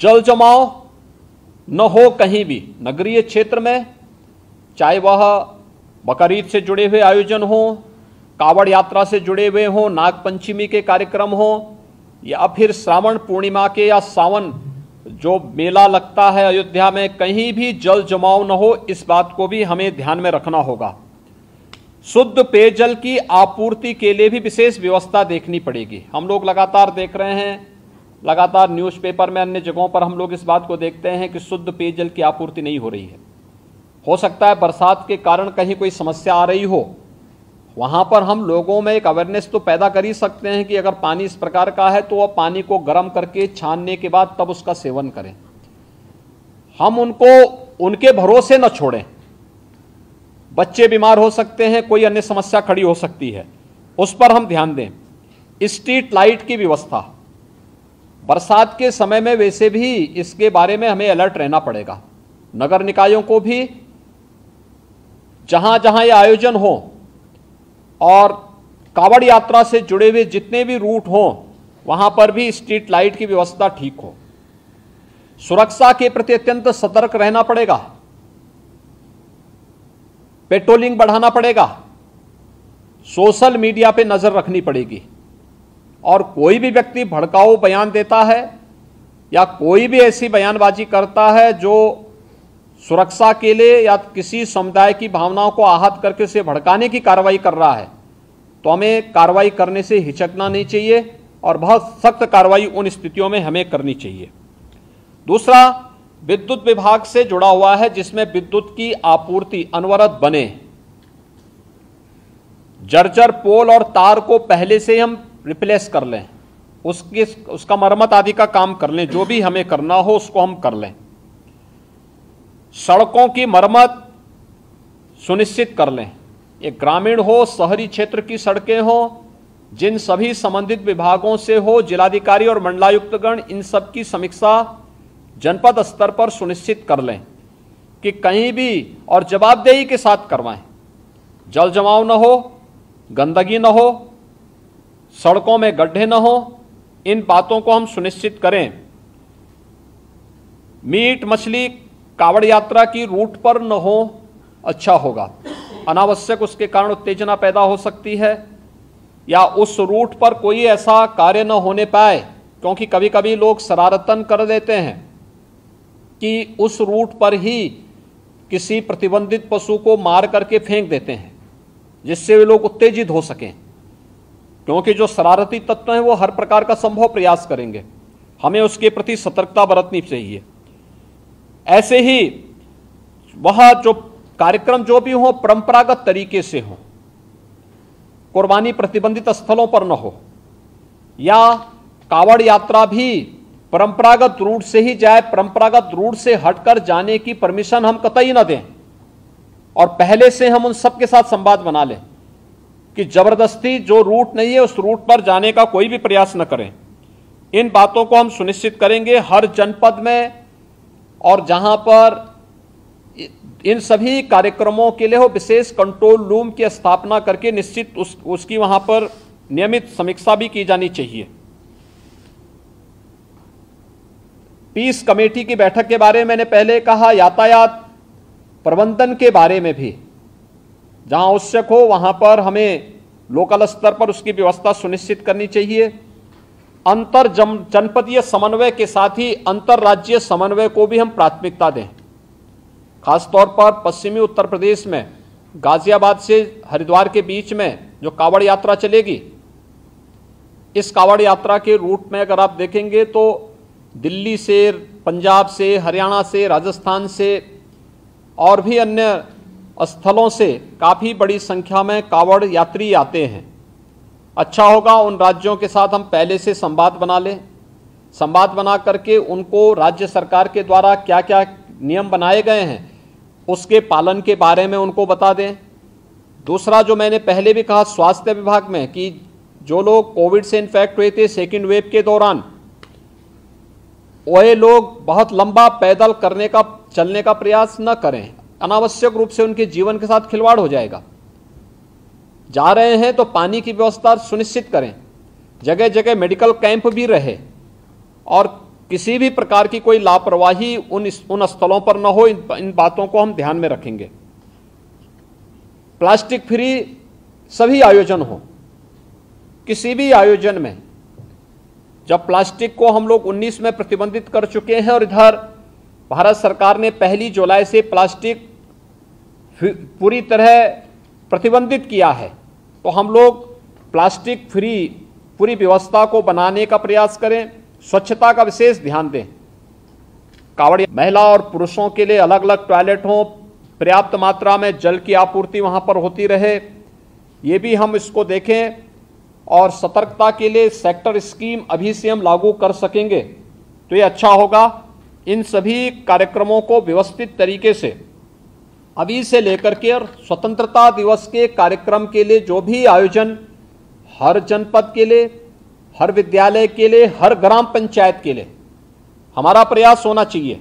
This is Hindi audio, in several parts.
जल जमाव न हो कहीं भी नगरीय क्षेत्र में, चाहे वह बकरीद से जुड़े हुए आयोजन हो, कावड़ यात्रा से जुड़े हुए हो, नाग पंचमी के कार्यक्रम हो, या फिर श्रावण पूर्णिमा के या सावन जो मेला लगता है अयोध्या में, कहीं भी जल जमाव न हो, इस बात को भी हमें ध्यान में रखना होगा। शुद्ध पेयजल की आपूर्ति के लिए भी विशेष व्यवस्था देखनी पड़ेगी। हम लोग लगातार देख रहे हैं, लगातार न्यूज़पेपर में, अन्य जगहों पर हम लोग इस बात को देखते हैं कि शुद्ध पेयजल की आपूर्ति नहीं हो रही है। हो सकता है बरसात के कारण कहीं कोई समस्या आ रही हो, वहां पर हम लोगों में एक अवेयरनेस तो पैदा कर ही सकते हैं कि अगर पानी इस प्रकार का है तो वह पानी को गर्म करके छानने के बाद तब उसका सेवन करें। हम उनको उनके भरोसे न छोड़ें। बच्चे बीमार हो सकते हैं, कोई अन्य समस्या खड़ी हो सकती है, उस पर हम ध्यान दें। स्ट्रीट लाइट की व्यवस्था, बरसात के समय में वैसे भी इसके बारे में हमें अलर्ट रहना पड़ेगा। नगर निकायों को भी जहां जहां ये आयोजन हो और कावड़ यात्रा से जुड़े हुए जितने भी रूट हों, वहां पर भी स्ट्रीट लाइट की व्यवस्था ठीक हो। सुरक्षा के प्रति अत्यंत सतर्क रहना पड़ेगा, पेट्रोलिंग बढ़ाना पड़ेगा, सोशल मीडिया पे नजर रखनी पड़ेगी, और कोई भी व्यक्ति भड़काऊ बयान देता है या कोई भी ऐसी बयानबाजी करता है जो सुरक्षा के लिए या किसी समुदाय की भावनाओं को आहत करके उसे भड़काने की कार्रवाई कर रहा है, तो हमें कार्रवाई करने से हिचकना नहीं चाहिए और बहुत सख्त कार्रवाई उन स्थितियों में हमें करनी चाहिए। दूसरा, विद्युत विभाग से जुड़ा हुआ है, जिसमें विद्युत की आपूर्ति अनवरत बने। जर्जर पोल और तार को पहले से हम रिप्लेस कर लें, उसका मरम्मत आदि का काम कर लें, जो भी हमें करना हो उसको हम कर लें। सड़कों की मरम्मत सुनिश्चित कर लें, ये ग्रामीण हो, शहरी क्षेत्र की सड़कें हो, जिन सभी संबंधित विभागों से हो, जिलाधिकारी और मंडलायुक्तगण इन सब की समीक्षा जनपद स्तर पर सुनिश्चित कर लें कि कहीं भी और जवाबदेही के साथ करवाएं। जल जमाव न हो, गंदगी न हो, सड़कों में गड्ढे न हो, इन बातों को हम सुनिश्चित करें। मीट मछली कावड़ यात्रा की रूट पर न हो, अच्छा होगा। अनावश्यक उसके कारण उत्तेजना पैदा हो सकती है, या उस रूट पर कोई ऐसा कार्य न होने पाए, क्योंकि कभी कभी लोग शरारतन कर देते हैं कि उस रूट पर ही किसी प्रतिबंधित पशु को मार करके फेंक देते हैं, जिससे वे लोग उत्तेजित हो सकें, क्योंकि जो शरारती तत्व हैं वो हर प्रकार का संभव प्रयास करेंगे। हमें उसके प्रति सतर्कता बरतनी चाहिए। ऐसे ही वह जो कार्यक्रम जो भी हो परंपरागत तरीके से हो, कुर्बानी प्रतिबंधित स्थलों पर न हो, या कावड़ यात्रा भी परंपरागत रूट से ही जाए, परंपरागत रूट से हटकर जाने की परमिशन हम कतई न दें, और पहले से हम उन सबके साथ संवाद बना लें कि जबरदस्ती जो रूट नहीं है उस रूट पर जाने का कोई भी प्रयास न करें। इन बातों को हम सुनिश्चित करेंगे हर जनपद में, और जहां पर इन सभी कार्यक्रमों के लिए हो विशेष कंट्रोल रूम की स्थापना करके निश्चित उसकी वहां पर नियमित समीक्षा भी की जानी चाहिए। पीस कमेटी की बैठक के बारे में मैंने पहले कहा, यातायात प्रबंधन के बारे में भी जहां आवश्यक हो वहां पर हमें लोकल स्तर पर उसकी व्यवस्था सुनिश्चित करनी चाहिए। अंतर जनपदीय समन्वय के साथ ही अंतर्राज्यीय समन्वय को भी हम प्राथमिकता दें। खासतौर पर पश्चिमी उत्तर प्रदेश में गाजियाबाद से हरिद्वार के बीच में जो कावड़ यात्रा चलेगी, इस कावड़ यात्रा के रूट में अगर आप देखेंगे तो दिल्ली से, पंजाब से, हरियाणा से, राजस्थान से और भी अन्य स्थलों से काफ़ी बड़ी संख्या में कावड़ यात्री आते हैं। अच्छा होगा उन राज्यों के साथ हम पहले से संवाद बना लें, संवाद बना करके उनको राज्य सरकार के द्वारा क्या क्या नियम बनाए गए हैं उसके पालन के बारे में उनको बता दें। दूसरा, जो मैंने पहले भी कहा स्वास्थ्य विभाग में, कि जो लोग कोविड से इन्फेक्ट हुए थे सेकेंड वेव के दौरान, वह लोग बहुत लंबा पैदल चलने का प्रयास न करें, अनावश्यक रूप से उनके जीवन के साथ खिलवाड़ हो जाएगा। जा रहे हैं तो पानी की व्यवस्था सुनिश्चित करें, जगह जगह मेडिकल कैंप भी रहे, और किसी भी प्रकार की कोई लापरवाही उन स्थलों पर न हो, इन बातों को हम ध्यान में रखेंगे। प्लास्टिक फ्री सभी आयोजन हो। किसी भी आयोजन में जब प्लास्टिक को हम लोग 19 में प्रतिबंधित कर चुके हैं और इधर भारत सरकार ने 1 जुलाई से प्लास्टिक पूरी तरह प्रतिबंधित किया है, तो हम लोग प्लास्टिक फ्री पूरी व्यवस्था को बनाने का प्रयास करें। स्वच्छता का विशेष ध्यान दें। कावड़ महिला और पुरुषों के लिए अलग अलग टॉयलेट हों, पर्याप्त मात्रा में जल की आपूर्ति वहां पर होती रहे, ये भी हम इसको देखें। और सतर्कता के लिए सेक्टर स्कीम अभी से हम लागू कर सकेंगे तो ये अच्छा होगा। इन सभी कार्यक्रमों को व्यवस्थित तरीके से अभी से लेकर के और स्वतंत्रता दिवस के कार्यक्रम के लिए जो भी आयोजन हर जनपद के लिए, हर विद्यालय के लिए, हर ग्राम पंचायत के लिए हमारा प्रयास होना चाहिए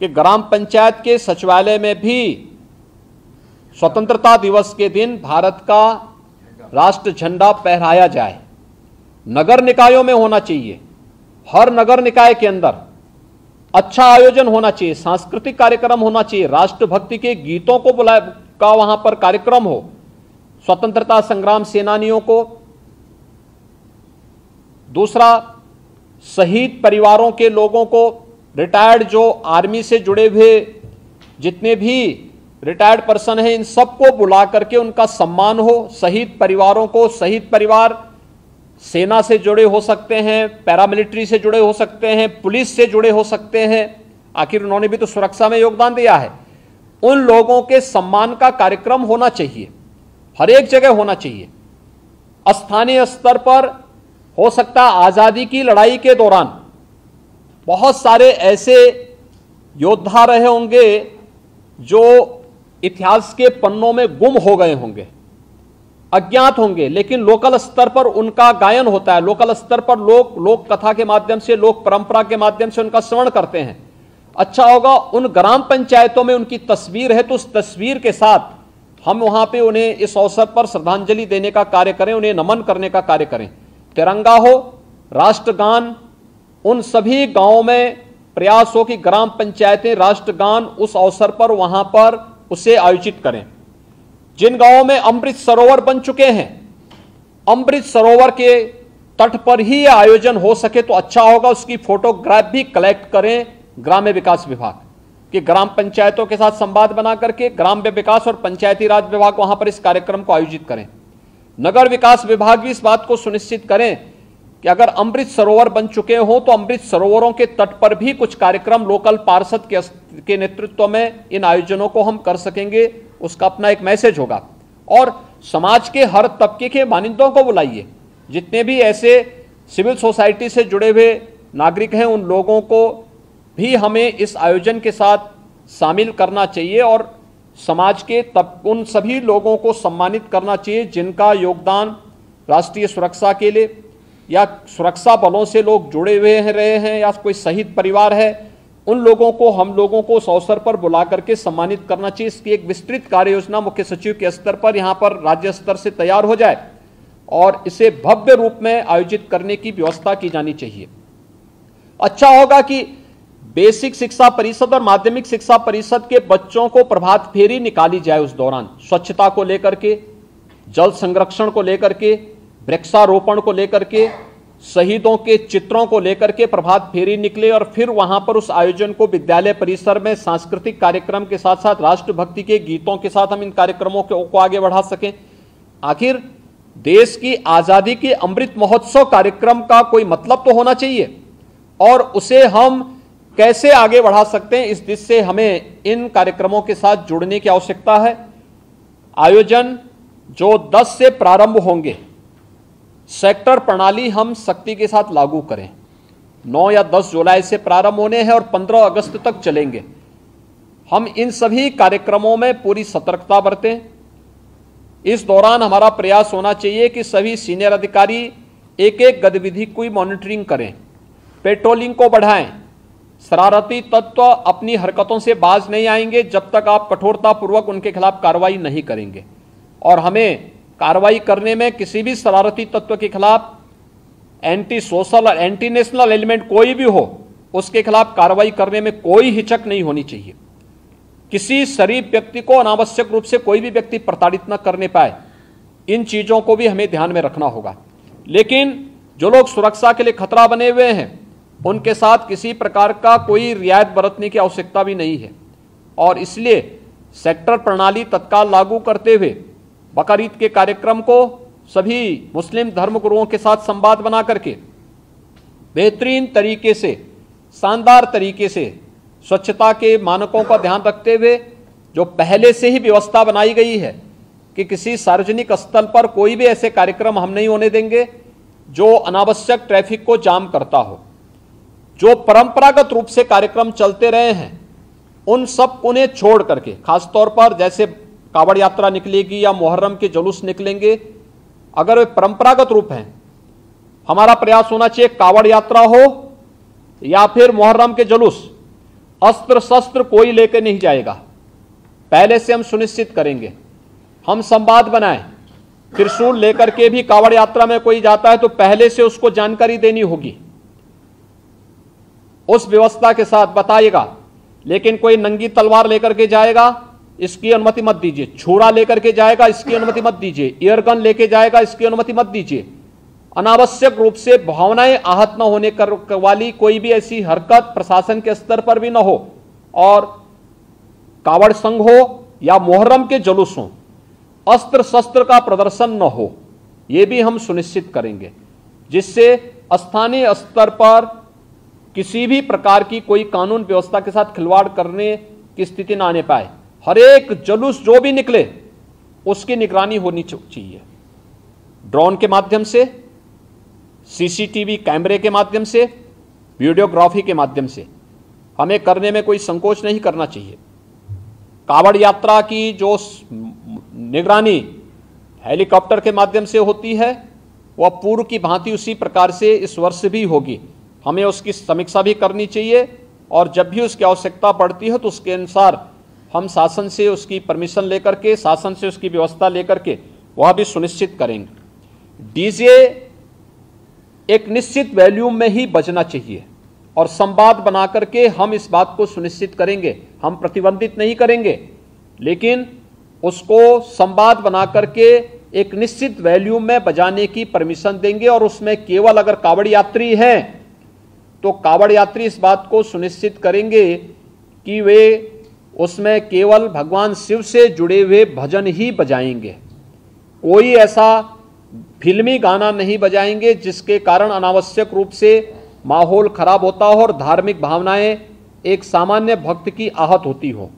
कि ग्राम पंचायत के सचिवालय में भी स्वतंत्रता दिवस के दिन भारत का राष्ट्र झंडा फहराया जाए। नगर निकायों में होना चाहिए, हर नगर निकाय के अंदर अच्छा आयोजन होना चाहिए, सांस्कृतिक कार्यक्रम होना चाहिए, राष्ट्रभक्ति के गीतों को का वहां पर कार्यक्रम हो, स्वतंत्रता संग्राम सेनानियों को। दूसरा, शहीद परिवारों के लोगों को, रिटायर्ड जो आर्मी से जुड़े हुए जितने भी रिटायर्ड पर्सन हैं, इन सबको बुला करके उनका सम्मान हो। शहीद परिवारों को, शहीद परिवार सेना से जुड़े हो सकते हैं, पैरामिलिट्री से जुड़े हो सकते हैं, पुलिस से जुड़े हो सकते हैं, आखिर उन्होंने भी तो सुरक्षा में योगदान दिया है। उन लोगों के सम्मान का कार्यक्रम होना चाहिए, हर एक जगह होना चाहिए। स्थानीय स्तर पर हो सकता है आजादी की लड़ाई के दौरान बहुत सारे ऐसे योद्धा रहे होंगे जो इतिहास के पन्नों में गुम हो गए होंगे, अज्ञात होंगे, लेकिन लोकल स्तर पर उनका गायन होता है। लोकल स्तर पर लोक कथा के माध्यम से, लोक परंपरा के माध्यम से उनका श्रवण करते हैं। अच्छा होगा उन ग्राम पंचायतों में उनकी तस्वीर है तो उस तस्वीर के साथ हम वहां पे उन्हें इस अवसर पर श्रद्धांजलि देने का कार्य करें, उन्हें नमन करने का कार्य करें। तिरंगा हो, राष्ट्रगान, उन सभी गांवों में प्रयास हो कि ग्राम पंचायतें राष्ट्रगान उस अवसर पर वहां पर उसे आयोजित करें। जिन गांवों में अमृत सरोवर बन चुके हैं, अमृत सरोवर के तट पर ही यह आयोजन हो सके तो अच्छा होगा। उसकी फोटोग्राफ भी कलेक्ट करें ग्राम्य विकास विभाग कि ग्राम पंचायतों के साथ संवाद बना करके ग्राम्य विकास और पंचायती राज विभाग वहां पर इस कार्यक्रम को आयोजित करें। नगर विकास विभाग भी इस बात को सुनिश्चित करें कि अगर अमृत सरोवर बन चुके हो तो अमृत सरोवरों के तट पर भी कुछ कार्यक्रम लोकल पार्षद के नेतृत्व में इन आयोजनों को हम कर सकेंगे। उसका अपना एक मैसेज होगा। और समाज के हर तबके के मानिंदों को बुलाइए, जितने भी ऐसे सिविल सोसाइटी से जुड़े हुए नागरिक हैं उन लोगों को भी हमें इस आयोजन के साथ शामिल करना चाहिए और समाज के उन सभी लोगों को सम्मानित करना चाहिए जिनका योगदान राष्ट्रीय सुरक्षा के लिए या सुरक्षा बलों से लोग जुड़े हुए रहे हैं या कोई शहीद परिवार है, उन लोगों को हम लोगों को उस अवसर पर बुला करके सम्मानित करना चाहिए। इसकी एक विस्तृत कार्य योजना मुख्य सचिव के स्तर पर यहाँ पर राज्य स्तर से तैयार हो जाए और इसे भव्य रूप में आयोजित करने की व्यवस्था की जानी चाहिए। अच्छा होगा कि बेसिक शिक्षा परिषद और माध्यमिक शिक्षा परिषद के बच्चों को प्रभात फेरी निकाली जाए उस दौरान, स्वच्छता को लेकर के, जल संरक्षण को लेकर के, वृक्षारोपण को लेकर के, शहीदों के चित्रों को लेकर के प्रभात फेरी निकले और फिर वहां पर उस आयोजन को विद्यालय परिसर में सांस्कृतिक कार्यक्रम के साथ साथ राष्ट्रभक्ति के गीतों के साथ हम इन कार्यक्रमों को आगे बढ़ा सकें। आखिर देश की आजादी के अमृत महोत्सव कार्यक्रम का कोई मतलब तो होना चाहिए और उसे हम कैसे आगे बढ़ा सकते हैं, इस दिशा से हमें इन कार्यक्रमों के साथ जुड़ने की आवश्यकता है। आयोजन जो 10 से प्रारंभ होंगे, सेक्टर प्रणाली हम सख्ती के साथ लागू करें। 9 या 10 जुलाई से प्रारंभ होने हैं और 15 अगस्त तक चलेंगे। हम इन सभी कार्यक्रमों में पूरी सतर्कता बरतें। इस दौरान हमारा प्रयास होना चाहिए कि सभी सीनियर अधिकारी एक एक गतिविधि की मॉनिटरिंग करें, पेट्रोलिंग को बढ़ाएं। शरारती तत्व अपनी हरकतों से बाज नहीं आएंगे जब तक आप कठोरतापूर्वक उनके खिलाफ कार्रवाई नहीं करेंगे और हमें कार्रवाई करने में किसी भी शरारती तत्व के खिलाफ एंटी सोशल और एंटी नेशनल एलिमेंट कोई भी हो, उसके खिलाफ कार्रवाई करने में कोई हिचक नहीं होनी चाहिए। किसी शरीफ व्यक्ति को अनावश्यक रूप से कोई भी व्यक्ति प्रताड़ित न करने पाए, इन चीजों को भी हमें ध्यान में रखना होगा। लेकिन जो लोग सुरक्षा के लिए खतरा बने हुए हैं, उनके साथ किसी प्रकार का कोई रियायत बरतने की आवश्यकता भी नहीं है, और इसलिए सेक्टर प्रणाली तत्काल लागू करते हुए बकरीद के कार्यक्रम को सभी मुस्लिम धर्मगुरुओं के साथ संवाद बना करके बेहतरीन तरीके से, शानदार तरीके से, स्वच्छता के मानकों का ध्यान रखते हुए जो पहले से ही व्यवस्था बनाई गई है कि किसी सार्वजनिक स्थल पर कोई भी ऐसे कार्यक्रम हम नहीं होने देंगे जो अनावश्यक ट्रैफिक को जाम करता हो। जो परंपरागत रूप से कार्यक्रम चलते रहे हैं, उन सब उन्हें छोड़ करके, खासतौर पर जैसे कावड़ यात्रा निकलेगी या मुहर्रम के जुलूस निकलेंगे, अगर वे परंपरागत रूप हैं, हमारा प्रयास होना चाहिए कावड़ यात्रा हो या फिर मुहर्रम के जुलूस, अस्त्र शस्त्र कोई लेकर नहीं जाएगा। पहले से हम सुनिश्चित करेंगे, हम संवाद बनाएं। त्रिशूल लेकर के भी कावड़ यात्रा में कोई जाता है तो पहले से उसको जानकारी देनी होगी, उस व्यवस्था के साथ बताइएगा। लेकिन कोई नंगी तलवार लेकर के जाएगा, इसकी अनुमति मत दीजिए। छुरा लेकर के जाएगा, इसकी अनुमति मत दीजिए। एयरगन लेके जाएगा, इसकी अनुमति मत दीजिए। अनावश्यक रूप से भावनाएं आहत न होने वाली कोई भी ऐसी हरकत प्रशासन के स्तर पर भी न हो, और कावड़ संघ हो या मुहर्रम के जुलूस हो, अस्त्र शस्त्र का प्रदर्शन न हो, यह भी हम सुनिश्चित करेंगे, जिससे स्थानीय स्तर पर किसी भी प्रकार की कोई कानून व्यवस्था के साथ खिलवाड़ करने की स्थिति न आने पाए। हर एक जुलूस जो भी निकले उसकी निगरानी होनी चाहिए, ड्रोन के माध्यम से, सीसीटीवी कैमरे के माध्यम से, वीडियोग्राफी के माध्यम से हमें करने में कोई संकोच नहीं करना चाहिए। कावड़ यात्रा की जो निगरानी हेलीकॉप्टर के माध्यम से होती है, वह पूर्व की भांति उसी प्रकार से इस वर्ष भी होगी। हमें उसकी समीक्षा भी करनी चाहिए, और जब भी उसकी आवश्यकता पड़ती है तो उसके अनुसार हम शासन से उसकी परमिशन लेकर के, शासन से उसकी व्यवस्था लेकर के वह भी सुनिश्चित करेंगे। डीजे एक निश्चित वॉल्यूम में ही बजना चाहिए, और संवाद बना करके हम इस बात को सुनिश्चित करेंगे। हम प्रतिबंधित नहीं करेंगे, लेकिन उसको संवाद बना करके एक निश्चित वॉल्यूम में बजाने की परमिशन देंगे, और उसमें केवल अगर कावड़ यात्री हैं तो कावड़ यात्री इस बात को सुनिश्चित करेंगे कि वे उसमें केवल भगवान शिव से जुड़े हुए भजन ही बजाएंगे। कोई ऐसा फिल्मी गाना नहीं बजाएंगे जिसके कारण अनावश्यक रूप से माहौल खराब होता हो और धार्मिक भावनाएं एक सामान्य भक्त की आहत होती हो।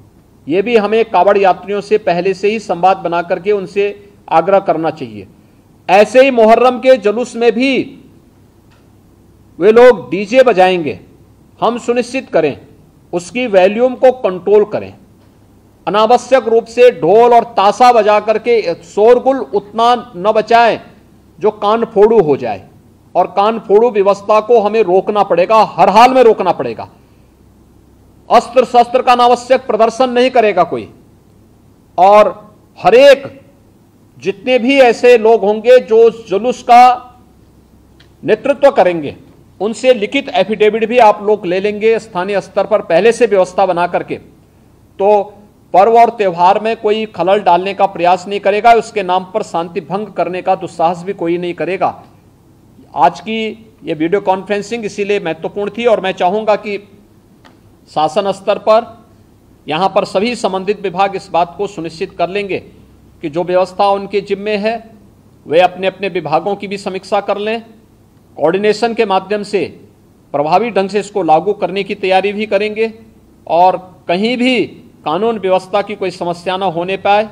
यह भी हमें कावड़ यात्रियों से पहले से ही संवाद बना करके उनसे आग्रह करना चाहिए। ऐसे ही मुहर्रम के जुलूस में भी वे लोग डीजे बजाएंगे, हम सुनिश्चित करें उसकी वॉल्यूम को कंट्रोल करें। अनावश्यक रूप से ढोल और ताशा बजा करके शोरगुल उतना न बचाएं जो कान फोड़ू हो जाए, और कान फोड़ू व्यवस्था को हमें रोकना पड़ेगा, हर हाल में रोकना पड़ेगा। अस्त्र शस्त्र का अनावश्यक प्रदर्शन नहीं करेगा कोई, और हरेक जितने भी ऐसे लोग होंगे जो जुलूस का नेतृत्व करेंगे, उनसे लिखित एफिडेविट भी आप लोग ले लेंगे स्थानीय स्तर पर पहले से व्यवस्था बना करके। तो पर्व और त्यौहार में कोई खलल डालने का प्रयास नहीं करेगा, उसके नाम पर शांति भंग करने का दुस्साहस भी कोई नहीं करेगा। आज की ये वीडियो कॉन्फ्रेंसिंग इसीलिए महत्वपूर्ण थी, और मैं चाहूंगा कि शासन स्तर पर यहाँ पर सभी संबंधित विभाग इस बात को सुनिश्चित कर लेंगे कि जो व्यवस्था उनके जिम्मे है वे अपने अपने विभागों की भी समीक्षा कर लें, कोऑर्डिनेशन के माध्यम से प्रभावी ढंग से इसको लागू करने की तैयारी भी करेंगे, और कहीं भी कानून व्यवस्था की कोई समस्या न होने पाए